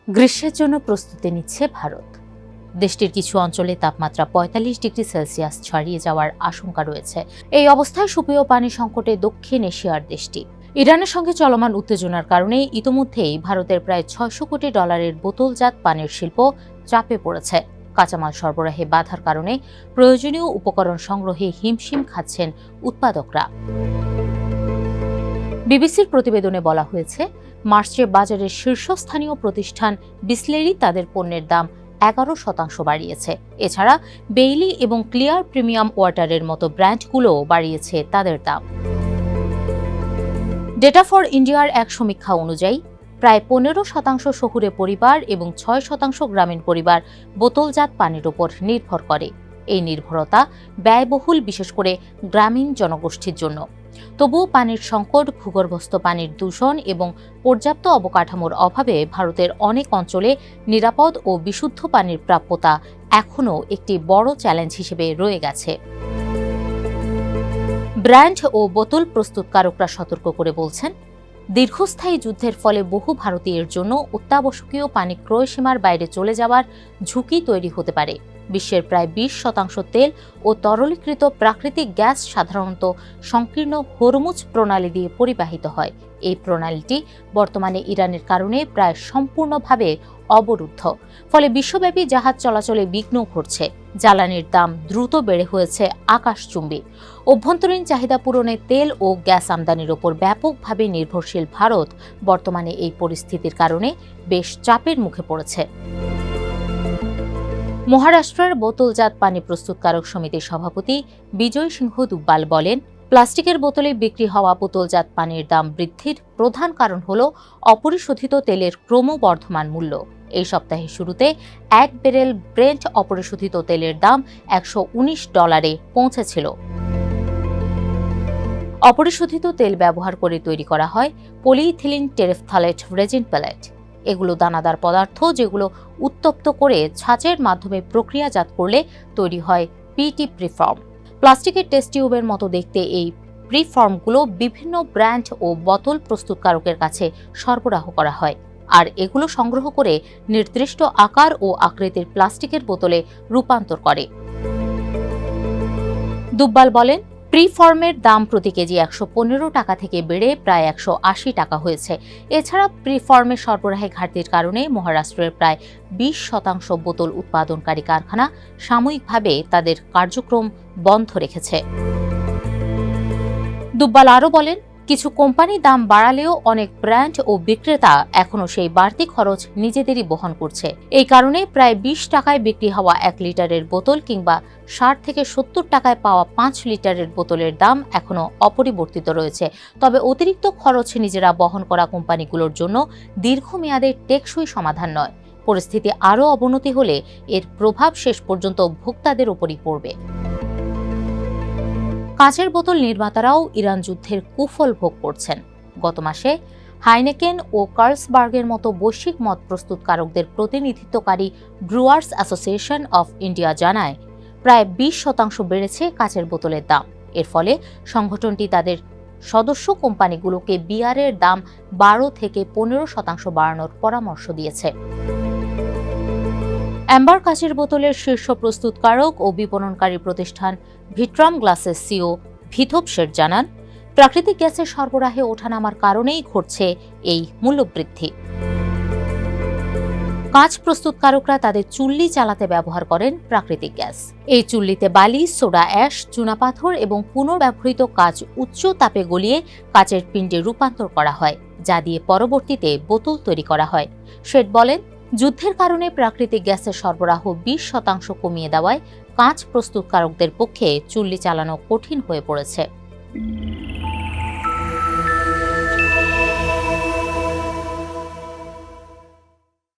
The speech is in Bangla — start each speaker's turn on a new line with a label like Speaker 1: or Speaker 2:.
Speaker 1: গ্রীষ্মের জন্য প্রস্তুতি নিচ্ছে ভারত। দেশটির কিছু অঞ্চলে তাপমাত্রা ৪৫ ডিগ্রি সেলসিয়াস ছাড়িয়ে যাওয়ার আশঙ্কা রয়েছে। এই অবস্থায় সুপেয় পানি সংকটে দক্ষিণ এশিয়ার দেশটি। ইরানের সঙ্গে চলমান উত্তেজনার কারণে ইতোমধ্যেই ভারতের প্রায় $৬০০ কোটি বোতলজাত পানির শিল্প চাপে পড়েছে। কাঁচামাল সরবরাহে বাধার কারণে প্রয়োজনীয় উপকরণ সংগ্রহে হিমশিম খাচ্ছেন উৎপাদকরা। বিবিসির প্রতিবেদনে বলা হয়েছে, মার্চে বাজারের শীর্ষস্থানীয় প্রতিষ্ঠান বিসলেরি তাদের পণ্যের দাম 11% বাড়িয়েছে। এছাড়া বেইলি এবং ক্লিয়ার প্রিমিয়াম ওয়াটারের মতো ব্র্যান্ডগুলোও বাড়িয়েছে তাদের দাম। ডেটা ফর ইন্ডিয়ার এক সমীক্ষা অনুযায়ী প্রায় 15% শহুরে পরিবার এবং 6% গ্রামীণ পরিবার বোতলজাত পানির উপর নির্ভর করে। এই নির্ভরতা ব্যয়বহুল, বিশেষ করে গ্রামীণ জনগোষ্ঠীর জন্য। তবুও পানির সংকট, ভূগর্ভস্থ পানির দূষণ এবং পর্যাপ্ত অবকাঠামোর অভাবে ভারতের অনেক অঞ্চলে নিরাপদ ও বিশুদ্ধ পানির প্রাপ্যতা এখনও একটি বড় চ্যালেঞ্জ হিসেবে রয়ে গেছে। ব্র্যান্ড ও বোতল প্রস্তুতকারকরা সতর্ক করে বলছেন, দীর্ঘস্থায়ী যুদ্ধের ফলে বহু ভারতীয়ের জন্য অত্যাবশ্যকীয় পানি ক্রয় সীমার বাইরে চলে যাওয়ার ঝুঁকি তৈরি হতে পারে। বিশ্বের প্রায় 20% তেল ও তরলীকৃত প্রাকৃতিক গ্যাস সাধারণত সংকীর্ণ হরমুজ প্রণালী দিয়ে পরিবাহিত হয়। এই প্রণালীটি বর্তমানে ইরানের কারণে প্রায় সম্পূর্ণভাবে অবরুদ্ধ। ফলে বিশ্বব্যাপী জাহাজ চলাচলে বিঘ্ন ঘটছে। জ্বালানির দাম দ্রুত বেড়ে হয়েছে আকাশচুম্বী। অভ্যন্তরীণ চাহিদা পূরণে তেল ও গ্যাস আমদানির ওপর ব্যাপকভাবে নির্ভরশীল ভারত বর্তমানে এই পরিস্থিতির কারণে বেশ চাপের মুখে পড়েছে। মহারাষ্ট্রের বোতলজাত পানি প্রস্তুতকারক সমিতির সভাপতি বিজয় সিংহ দুব্বাল বলেন, প্লাস্টিকের বোতলে বিক্রি হওয়া বোতলজাত পানির দাম বৃদ্ধির প্রধান কারণ হল অপরিশোধিত তেলের ক্রমবর্ধমান মূল্য। এই সপ্তাহের শুরুতে 1 ব্যারেল ব্রেন্ট অপরিশোধিত তেলের দাম $119 পৌঁছেছিল। অপরিশোধিত তেল ব্যবহার করে তৈরি করা হয় পলিইথিলিন টেরেফথালেট রেজিন পেলেট। এগুলো দানাদার পদার্থ, যেগুলো উত্তপ্ত করে ছাঁচের মাধ্যমে প্রক্রিয়াজাত করলে তৈরি হয় পিটি প্রিফর্ম। প্লাস্টিকের টেস্ট টিউবের মতো দেখতে এই প্রিফর্মগুলো বিভিন্ন ব্র্যান্ড ও বোতল প্রস্তুতকারকের কাছে সরবরাহ করা হয়, আর এগুলো সংগ্রহ করে নির্দিষ্ট আকার ও আকৃতির প্লাস্টিকের বোতলে রূপান্তর করে। দুব্বাল বলেন, প্রিফর্মের দাম প্রতি কেজি $115 থেকে বেড়ে প্রায় $180 হয়েছে। এছাড়া প্রিফর্মের সরবরাহে ঘাটতির কারণে মহারাষ্ট্রের প্রায় 20% বোতল উৎপাদনকারী কারখানা সাময়িকভাবে তাদের কার্যক্রম বন্ধ রেখেছে। দুব্বাল আরও বলেন, কিছু কোম্পানি দাম বাড়ালেও অনেক ব্র্যান্ড ও বিক্রেতা এখনও সেই বাড়তি খরচ নিজেদেরই বহন করছে। এই কারণে প্রায় $20 বিক্রি হওয়া 1 লিটারের বোতল কিংবা $60 থেকে $70 পাওয়া 5 লিটারের বোতলের দাম এখনও অপরিবর্তিত রয়েছে। তবে অতিরিক্ত খরচ নিজেরা বহন করা কোম্পানিগুলোর জন্য দীর্ঘমেয়াদে টেকসই সমাধান নয়। পরিস্থিতি আরও অবনতি হলে এর প্রভাব শেষ পর্যন্ত ভোক্তাদের উপরই পড়বে। কাঁচের বোতল নির্মাতারাও ইরান যুদ্ধের কুফল ভোগ করছেন। গত মাসে হাইনেকেন ও কার্লসবার্গের মতো বৈশ্বিক মদ প্রস্তুতকারকদের প্রতিনিধিত্বকারী ব্রুয়ার্স অ্যাসোসিয়েশন অফ ইন্ডিয়া জানায়, প্রায় 20% বেড়েছে কাঁচের বোতলের দাম। এর ফলে সংগঠনটি তাদের সদস্য কোম্পানিগুলোকে বিয়ারের দাম 12 থেকে 15% বাড়ানোর পরামর্শ দিয়েছে। অ্যাম্বার কাচের বোতলের শীর্ষ প্রস্তুতকারক ও বিপণনকারী প্রতিষ্ঠান ভিট্রাম গ্লাসের সিও ভিথোপ শেঠ জানান, প্রাকৃতিক গ্যাসের সরবরাহে ওঠানামার কারণেই ঘটছে এই মূল্যবৃদ্ধি। কাঁচ প্রস্তুতকারকরা তাদের চুল্লি চালাতে ব্যবহার করেন প্রাকৃতিক গ্যাস। এই চুল্লিতে বালি, সোডা অ্যাশ, চুনাপাথর এবং পুনর্ব্যবহৃত কাঁচ উচ্চ তাপে গলিয়ে কাচের পিণ্ডে রূপান্তর করা হয়, যা দিয়ে পরবর্তীতে বোতল তৈরি করা হয়। শেঠ বলেন, যুদ্ধের কারণে প্রাকৃতিক গ্যাসের সরবরাহ 20% কমিয়ে দেওয়ায় কাঁচ প্রস্তুতকারকদের পক্ষে চুল্লি চালানো কঠিন হয়ে পড়েছে।